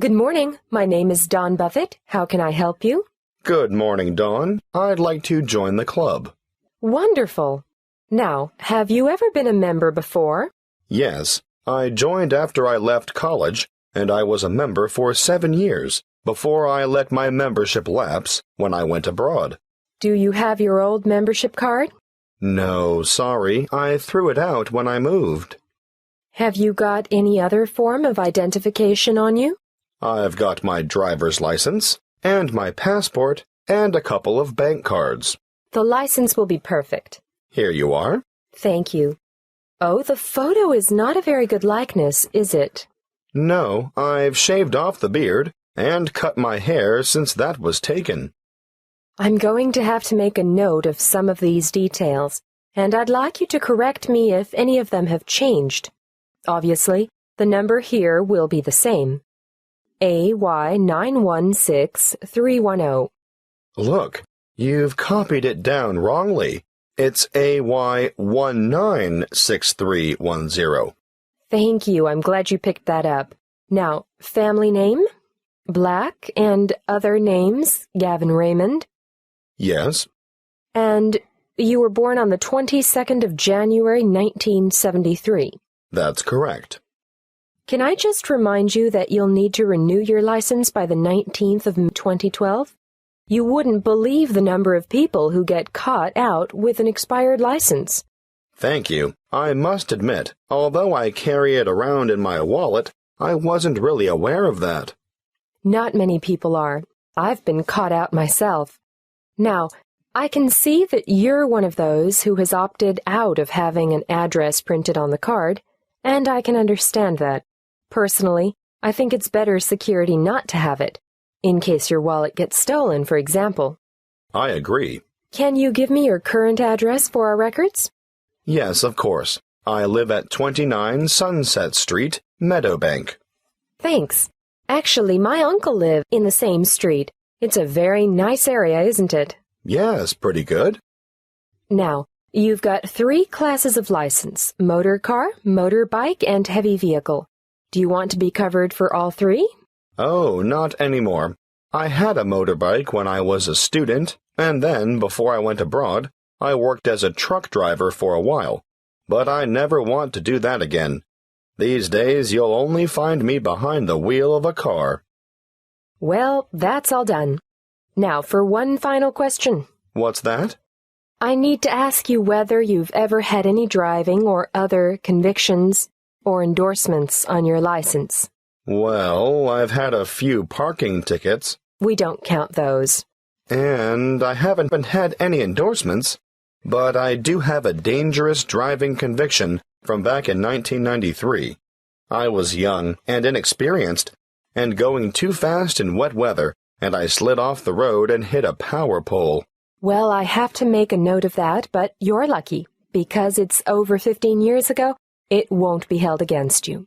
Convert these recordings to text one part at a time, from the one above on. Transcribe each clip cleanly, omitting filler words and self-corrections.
Good morning. My name is Dawn Buffett. How can I help you? Good morning, Dawn. I'd like to join the club. Wonderful. Now, have you ever been a member before? Yes, I joined after I left college, and I was a member for 7 years before I let my membership lapse when I went abroad. Do you have your old membership card? No, sorry. I threw it out when I moved. Have you got any other form of identification on you? I've got my driver's license, and my passport, and a couple of bank cards. The license will be perfect. Here you are. Thank you. Oh, the photo is not a very good likeness, is it? No, I've shaved off the beard and cut my hair since that was taken. I'm going to have to make a note of some of these details, and I'd like you to correct me if any of them have changed. Obviously, the number here will be the same. AY916310. Look, you've copied it down wrongly. It's AY196310. Thank you. I'm glad you picked that up. Now, family name? Black, and other names? Gavin Raymond? Yes. And you were born on the 22nd of January, 1973. That's correct. Can I just remind you that you'll need to renew your license by the 19th of 2012? You wouldn't believe the number of people who get caught out with an expired license. Thank you. I must admit, although I carry it around in my wallet, I wasn't really aware of that. Not many people are. I've been caught out myself. Now, I can see that you're one of those who has opted out of having an address printed on the card, and I can understand that. Personally, I think it's better security not to have it, in case your wallet gets stolen, for example. I agree. Can you give me your current address for our records? Yes, of course. I live at 29 Sunset Street, Meadowbank. Thanks. Actually, my uncle lives in the same street. It's a very nice area, isn't it? Yes, pretty good. Now, you've got 3 classes of license: motor car, motorbike, and heavy vehicle. Do you want to be covered for all 3? Oh, not anymore. I had a motorbike when I was a student, and then, before I went abroad, I worked as a truck driver for a while. But I never want to do that again. These days, you'll only find me behind the wheel of a car. Well, that's all done. Now for one final question. What's that? I need to ask you whether you've ever had any driving or other convictions or endorsements on your license. Well, I've had a few parking tickets. We don't count those. And I haven't had any endorsements, but I do have a dangerous driving conviction from back in 1993. I was young and inexperienced, and going too fast in wet weather, and I slid off the road and hit a power pole. Well, I have to make a note of that, but you're lucky. Because it's over 15 years ago, it won't be held against you.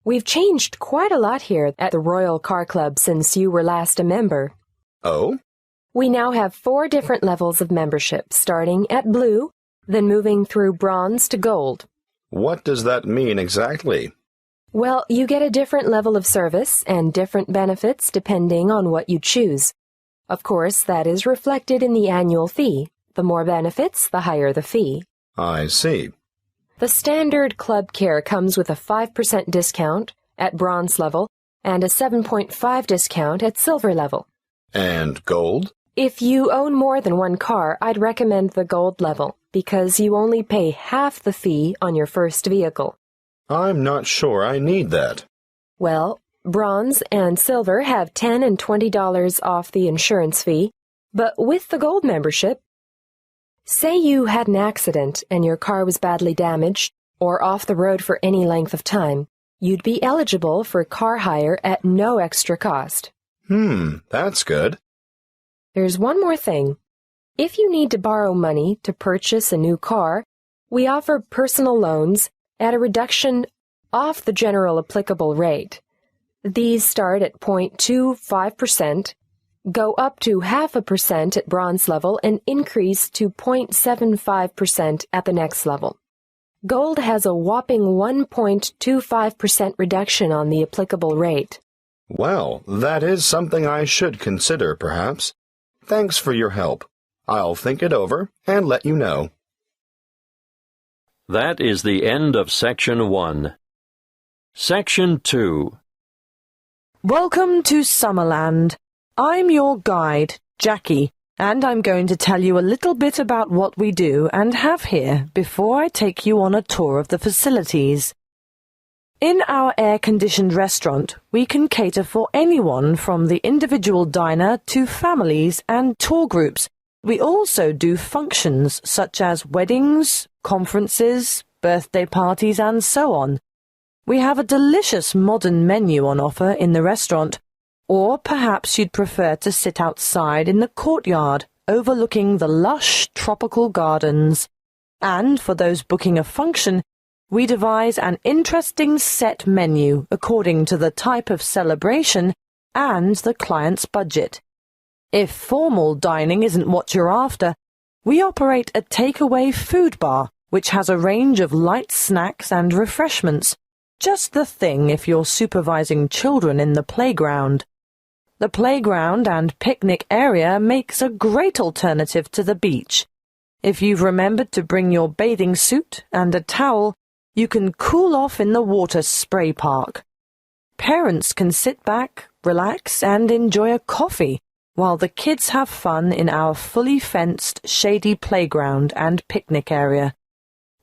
We've changed quite a lot here at the Royal Car Club since you were last a member. Oh? We now have 4 different levels of membership, starting at blue, then moving through bronze to gold. What does that mean exactly? Well, you get a different level of service and different benefits depending on what you choose. Of course, that is reflected in the annual fee. The more benefits, the higher the fee. I see. The standard club care comes with a 5% discount at bronze level and a 7.5% discount at silver level. And gold? If you own more than one car, I'd recommend the gold level because you only pay half the fee on your first vehicle. I'm not sure I need that. Well, bronze and silver have $10 and $20 off the insurance fee, but with the gold membership, say you had an accident and your car was badly damaged or off the road for any length of time, you'd be eligible for car hire at no extra cost. That's good. There's one more thing. If you need to borrow money to purchase a new car, we offer personal loans at a reduction off the general applicable rate. These start at 0.25%, go up to 0.5% at bronze level, and increase to 0.75% at the next level. Gold has a whopping 1.25% reduction on the applicable rate. Well, that is something I should consider, perhaps. Thanks for your help. I'll think it over and let you know. That is the end of Section 1. Section 2. Welcome to Summerland. I'm your guide, Jackie, and I'm going to tell you a little bit about what we do and have here before I take you on a tour of the facilities. In our air-conditioned restaurant, we can cater for anyone from the individual diner to families and tour groups. We also do functions such as weddings, conferences, birthday parties, and so on. We have a delicious modern menu on offer in the restaurant, or perhaps you'd prefer to sit outside in the courtyard overlooking the lush tropical gardens. And for those booking a function, we devise an interesting set menu according to the type of celebration and the client's budget. If formal dining isn't what you're after, we operate a takeaway food bar, which has a range of light snacks and refreshments, just the thing if you're supervising children in the playground. The playground and picnic area makes a great alternative to the beach. If you've remembered to bring your bathing suit and a towel, you can cool off in the water spray park. Parents can sit back, relax, and enjoy a coffee, while the kids have fun in our fully fenced, shady playground and picnic area.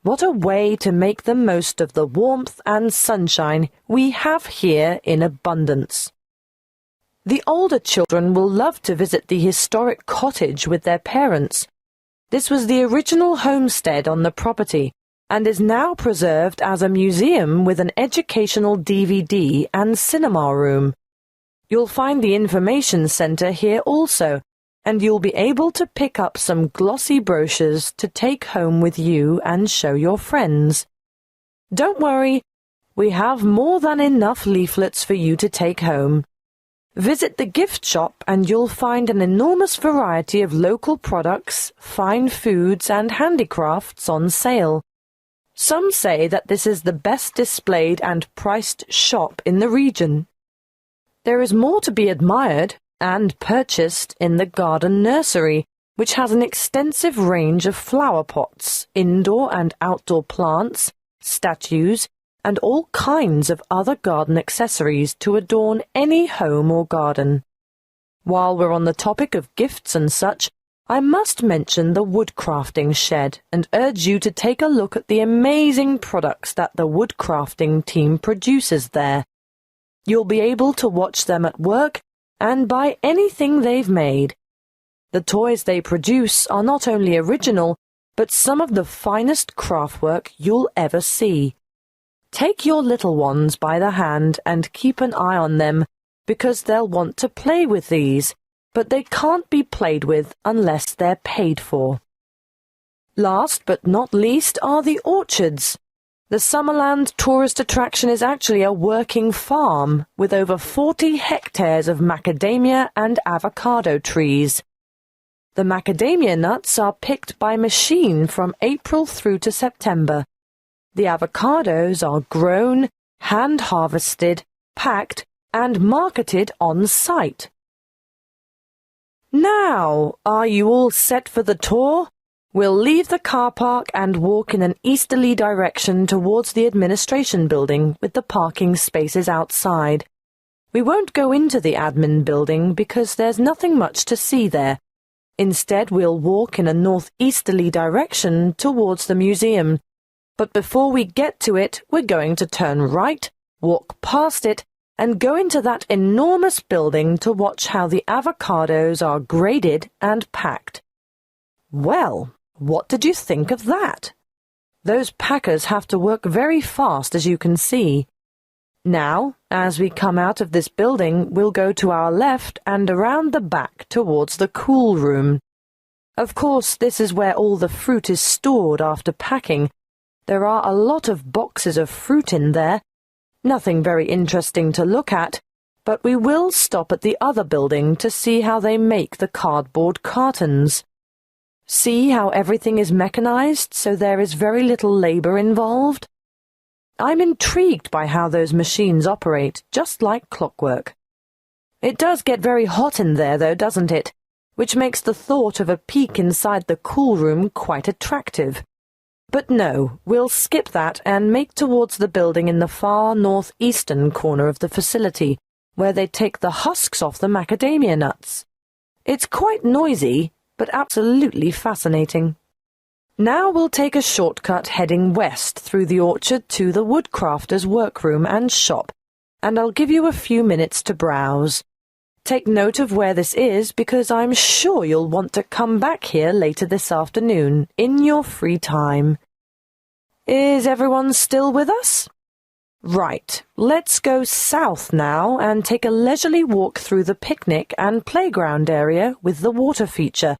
What a way to make the most of the warmth and sunshine we have here in abundance. The older children will love to visit the historic cottage with their parents. This was the original homestead on the property and is now preserved as a museum with an educational DVD and cinema room. You'll find the information centre here also, and you'll be able to pick up some glossy brochures to take home with you and show your friends. Don't worry, we have more than enough leaflets for you to take home. Visit the gift shop and you'll find an enormous variety of local products, fine foods and handicrafts on sale. Some say that this is the best displayed and priced shop in the region. There is more to be admired and purchased in the garden nursery, which has an extensive range of flower pots, indoor and outdoor plants, statues, and all kinds of other garden accessories to adorn any home or garden. While we're on the topic of gifts and such, I must mention the woodcrafting shed and urge you to take a look at the amazing products that the woodcrafting team produces there. You'll be able to watch them at work and buy anything they've made. The toys they produce are not only original, but some of the finest craftwork you'll ever see. Take your little ones by the hand and keep an eye on them, because they'll want to play with these, but they can't be played with unless they're paid for. Last but not least are the orchards. The Summerland tourist attraction is actually a working farm with over 40 hectares of macadamia and avocado trees. The macadamia nuts are picked by machine from April through to September. The avocados are grown, hand-harvested, packed, and marketed on site. Now, are you all set for the tour? We'll leave the car park and walk in an easterly direction towards the administration building with the parking spaces outside. We won't go into the admin building because there's nothing much to see there. Instead, we'll walk in a northeasterly direction towards the museum. But before we get to it, we're going to turn right, walk past it, and go into that enormous building to watch how the avocados are graded and packed. Well, what did you think of that? Those packers have to work very fast, as you can see. Now, as we come out of this building, we'll go to our left and around the back towards the cool room. Of course, this is where all the fruit is stored after packing. There are a lot of boxes of fruit in there. Nothing very interesting to look at, but we will stop at the other building to see how they make the cardboard cartons. See how everything is mechanized, so there is very little labor involved? I'm intrigued by how those machines operate, just like clockwork. It does get very hot in there, though, doesn't it? Which makes the thought of a peek inside the cool room quite attractive. But no, we'll skip that and make towards the building in the far northeastern corner of the facility, where they take the husks off the macadamia nuts. It's quite noisy, but absolutely fascinating. Now we'll take a shortcut heading west through the orchard to the woodcrafter's workroom and shop, and I'll give you a few minutes to browse. Take note of where this is because I'm sure you'll want to come back here later this afternoon, in your free time. Is everyone still with us? Right, let's go south now and take a leisurely walk through the picnic and playground area with the water feature.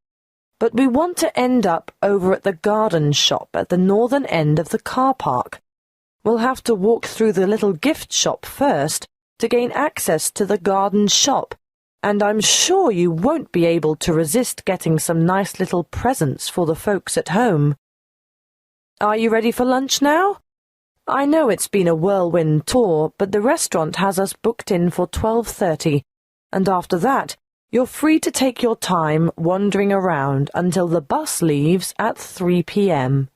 But we want to end up over at the garden shop at the northern end of the car park. We'll have to walk through the little gift shop first to gain access to the garden shop, and I'm sure you won't be able to resist getting some nice little presents for the folks at home. Are you ready for lunch now? I know it's been a whirlwind tour, but the restaurant has us booked in for 12:30, and after that, you're free to take your time wandering around until the bus leaves at 3 p.m.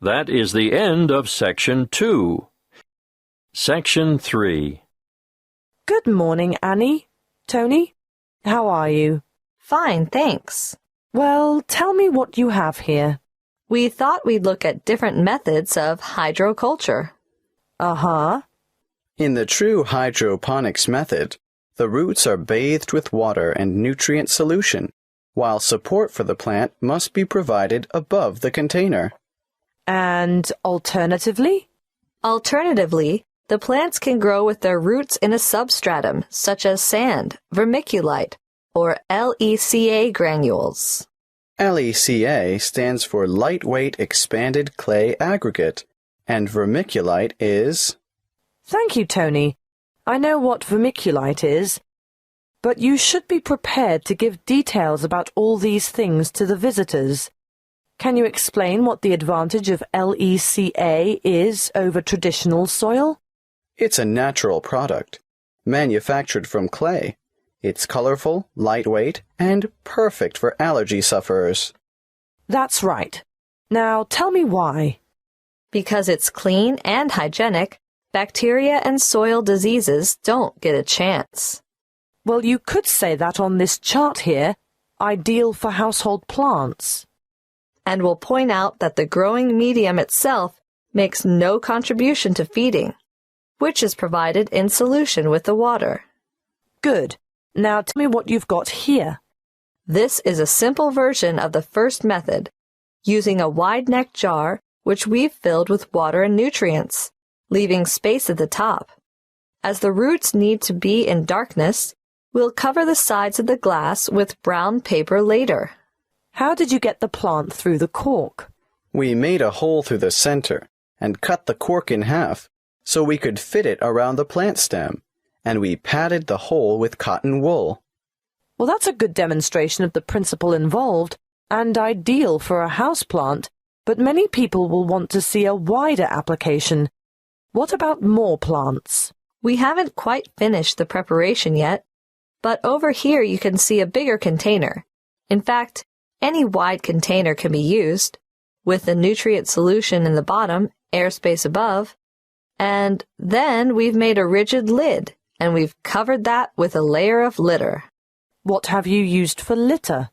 That is the end of Section 2. Section 3. Good morning, Annie. Tony, how are you? Fine, thanks. Well, tell me what you have here. We thought we'd look at different methods of hydroculture. Uh-huh. In the true hydroponics method, the roots are bathed with water and nutrient solution, while support for the plant must be provided above the container. And alternatively? Alternatively, the plants can grow with their roots in a substratum, such as sand, vermiculite, or LECA granules. LECA stands for Lightweight Expanded Clay Aggregate, and vermiculite is... Thank you, Tony. I know what vermiculite is, but you should be prepared to give details about all these things to the visitors. Can you explain what the advantage of LECA is over traditional soil? It's a natural product, manufactured from clay. It's colorful, lightweight, and perfect for allergy sufferers. That's right. Now tell me why. Because it's clean and hygienic, bacteria and soil diseases don't get a chance. Well, you could say that on this chart here, ideal for household plants. And we'll point out that the growing medium itself makes no contribution to feeding, which is provided in solution with the water. Good. Now tell me what you've got here. This is a simple version of the first method, using a wide-neck jar which we've filled with water and nutrients, leaving space at the top. As the roots need to be in darkness, we'll cover the sides of the glass with brown paper later. How did you get the plant through the cork? We made a hole through the center and cut the cork in half so we could fit it around the plant stem, and we padded the hole with cotton wool. Well, that's a good demonstration of the principle involved, and ideal for a houseplant, but many people will want to see a wider application. What about more plants? We haven't quite finished the preparation yet, but over here you can see a bigger container. In fact, any wide container can be used, with the nutrient solution in the bottom, airspace above, and then we've made a rigid lid, and we've covered that with a layer of litter. What have you used for litter?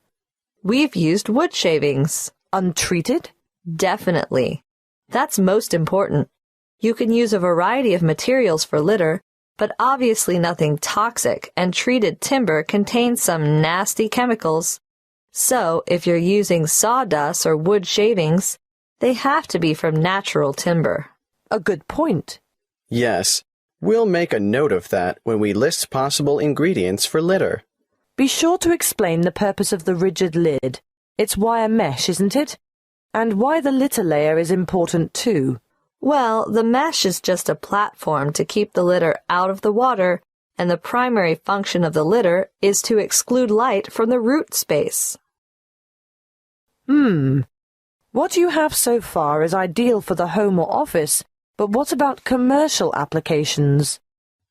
We've used wood shavings. Untreated? Definitely. That's most important. You can use a variety of materials for litter, but obviously nothing toxic, and treated timber contains some nasty chemicals. So, if you're using sawdust or wood shavings, they have to be from natural timber. A good point. Yes, we'll make a note of that when we list possible ingredients for litter. Be sure to explain the purpose of the rigid lid. It's wire mesh, isn't it? And why the litter layer is important too. Well, the mesh is just a platform to keep the litter out of the water, and the primary function of the litter is to exclude light from the root space. What you have so far is ideal for the home or office, but what about commercial applications?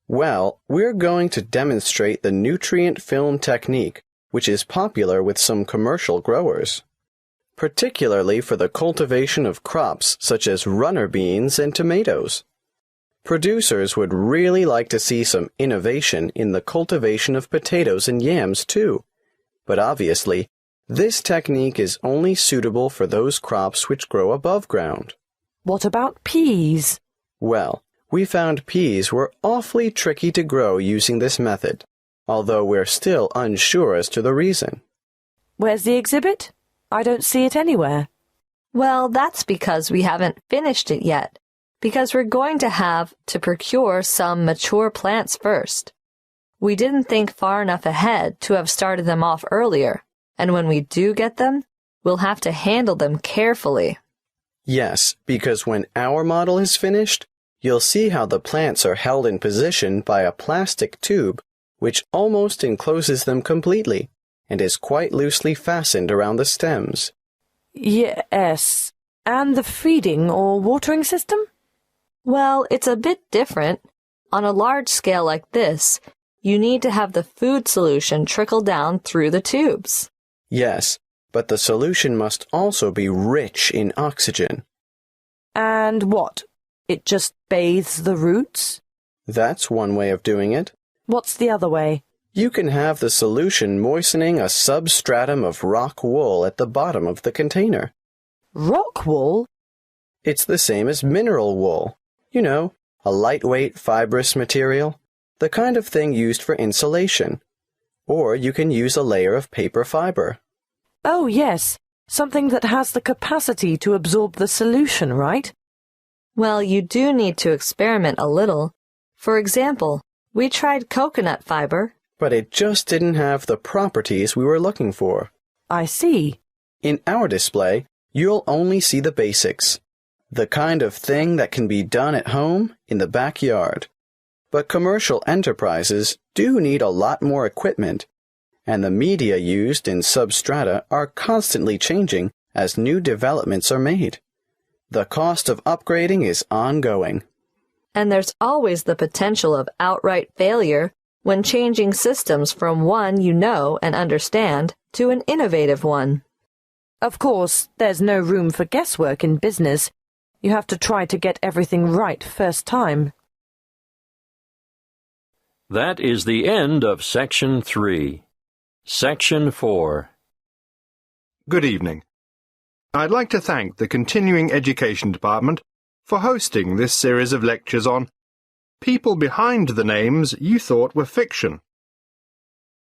Well, we're going to demonstrate the nutrient film technique, which is popular with some commercial growers, particularly for the cultivation of crops such as runner beans and tomatoes. Producers would really like to see some innovation in the cultivation of potatoes and yams too, but obviously, this technique is only suitable for those crops which grow above ground. What about peas? Well, we found peas were awfully tricky to grow using this method, although we're still unsure as to the reason. Where's the exhibit? I don't see it anywhere. Well, that's because we haven't finished it yet, because we're going to have to procure some mature plants first. We didn't think far enough ahead to have started them off earlier, and when we do get them, we'll have to handle them carefully. Yes, because when our model is finished, you'll see how the plants are held in position by a plastic tube which almost encloses them completely and is quite loosely fastened around the stems. Yes. And the feeding or watering system? Well, it's a bit different. On a large scale like this, you need to have the food solution trickle down through the tubes. Yes, but the solution must also be rich in oxygen. And what? It just bathes the roots? That's one way of doing it. What's the other way? You can have the solution moistening a substratum of rock wool at the bottom of the container. Rock wool? It's the same as mineral wool. You know, a lightweight fibrous material, the kind of thing used for insulation. Or you can use a layer of paper fiber. Oh, yes. Something that has the capacity to absorb the solution, right? Well, you do need to experiment a little. For example, we tried coconut fiber, but it just didn't have the properties we were looking for. I see. In our display, you'll only see the basics, the kind of thing that can be done at home in the backyard. But commercial enterprises do need a lot more equipment, and the media used in substrata are constantly changing as new developments are made. The cost of upgrading is ongoing. And there's always the potential of outright failure when changing systems from one you know and understand to an innovative one. Of course, there's no room for guesswork in business. You have to try to get everything right first time. That is the end of Section 3. Section 4. Good evening. I'd like to thank the Continuing Education Department for hosting this series of lectures on people behind the names you thought were fiction.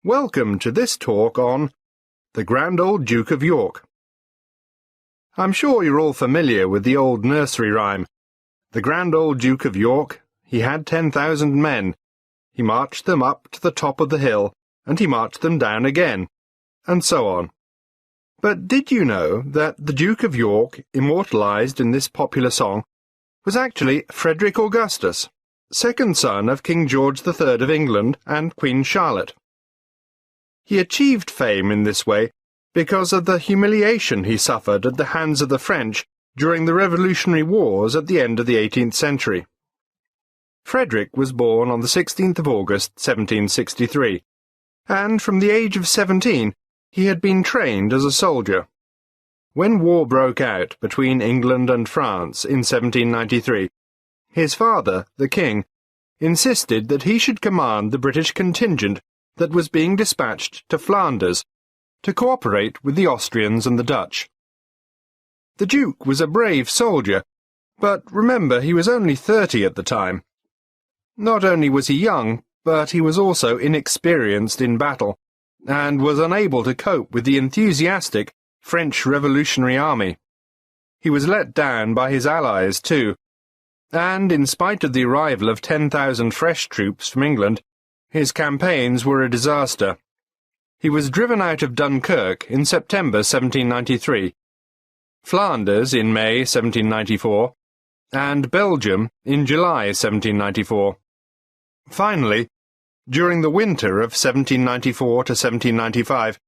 Welcome to this talk on the Grand Old Duke of York. I'm sure you're all familiar with the old nursery rhyme. The Grand Old Duke of York, he had 10,000 men. He marched them up to the top of the hill, and he marched them down again, and so on. But did you know that the Duke of York, immortalized in this popular song, was actually Frederick Augustus, second son of King George III of England and Queen Charlotte? He achieved fame in this way because of the humiliation he suffered at the hands of the French during the Revolutionary Wars at the end of the 18th century. Frederick was born on the 16th of August, 1763, and from the age of 17 he had been trained as a soldier. When war broke out between England and France in 1793, his father, the king, insisted that he should command the British contingent that was being dispatched to Flanders to cooperate with the Austrians and the Dutch. The Duke was a brave soldier, but remember he was only 30 at the time. Not only was he young, but he was also inexperienced in battle, and was unable to cope with the enthusiastic French Revolutionary Army. He was let down by his allies too, and in spite of the arrival of 10,000 fresh troops from England, his campaigns were a disaster. He was driven out of Dunkirk in September 1793, Flanders in May 1794, and Belgium in July 1794. Finally, during the winter of 1794 to 1795,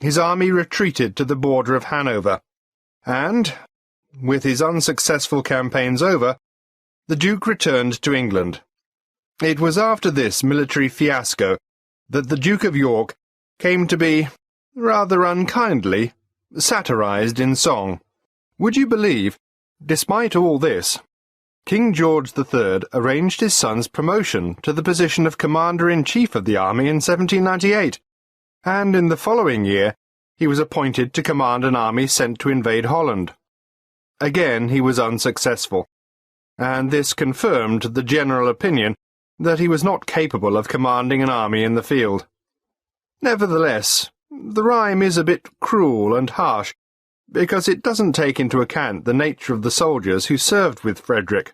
his army retreated to the border of Hanover, and, with his unsuccessful campaigns over, the Duke returned to England. It was after this military fiasco that the Duke of York came to be, rather unkindly, satirized in song. Would you believe, despite all this, King George III arranged his son's promotion to the position of Commander-in-Chief of the army in 1798, and in the following year he was appointed to command an army sent to invade Holland. Again he was unsuccessful, and this confirmed the general opinion that he was not capable of commanding an army in the field. Nevertheless, the rhyme is a bit cruel and harsh, because it doesn't take into account the nature of the soldiers who served with Frederick.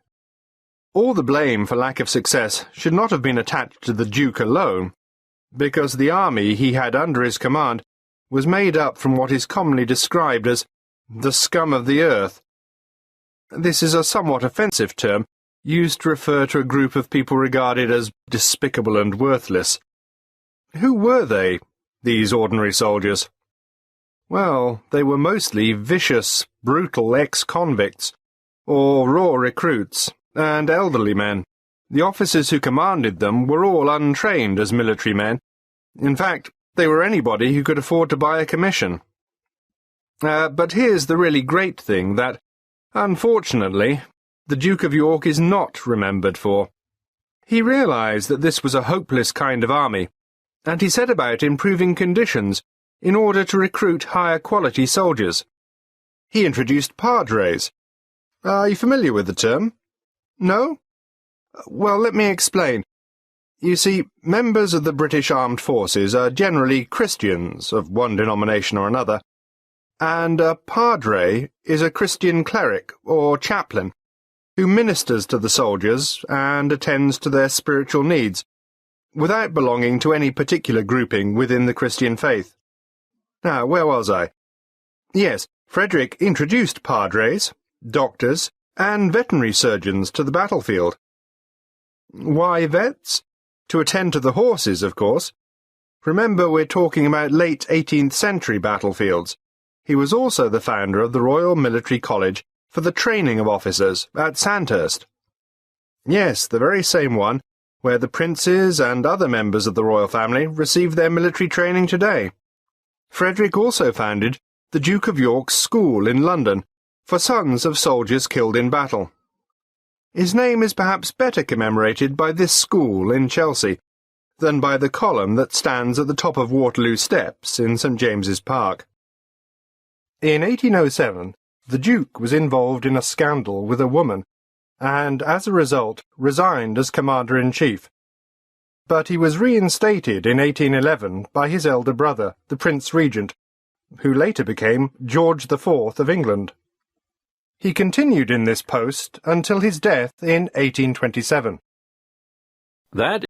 All the blame for lack of success should not have been attached to the Duke alone, because the army he had under his command was made up from what is commonly described as the scum of the earth. This is a somewhat offensive term, used to refer to a group of people regarded as despicable and worthless. Who were they, these ordinary soldiers? Well, they were mostly vicious, brutal ex-convicts, or raw recruits, and elderly men. The officers who commanded them were all untrained as military men. In fact, they were anybody who could afford to buy a commission. But here's the really great thing that, unfortunately, the Duke of York is not remembered for. He realized that this was a hopeless kind of army, and he set about improving conditions in order to recruit higher-quality soldiers. He introduced padres. Are you familiar with the term? No? Well, let me explain. You see, members of the British Armed Forces are generally Christians of one denomination or another, and a padre is a Christian cleric or chaplain who ministers to the soldiers and attends to their spiritual needs, without belonging to any particular grouping within the Christian faith. Now, where was I? Yes, Frederick introduced padres, doctors, and veterinary surgeons to the battlefield. Why vets? To attend to the horses, of course. Remember, we're talking about late 18th century battlefields. He was also the founder of the Royal Military College for the training of officers at Sandhurst. Yes, the very same one where the princes and other members of the royal family receive their military training today. Frederick also founded the Duke of York's School in London for sons of soldiers killed in battle. His name is perhaps better commemorated by this school in Chelsea than by the column that stands at the top of Waterloo Steps in St. James's Park. In 1807, the Duke was involved in a scandal with a woman, and as a result resigned as Commander-in-Chief. But he was reinstated in 1811 by his elder brother, the Prince Regent, who later became George IV of England. He continued in this post until his death in 1827. That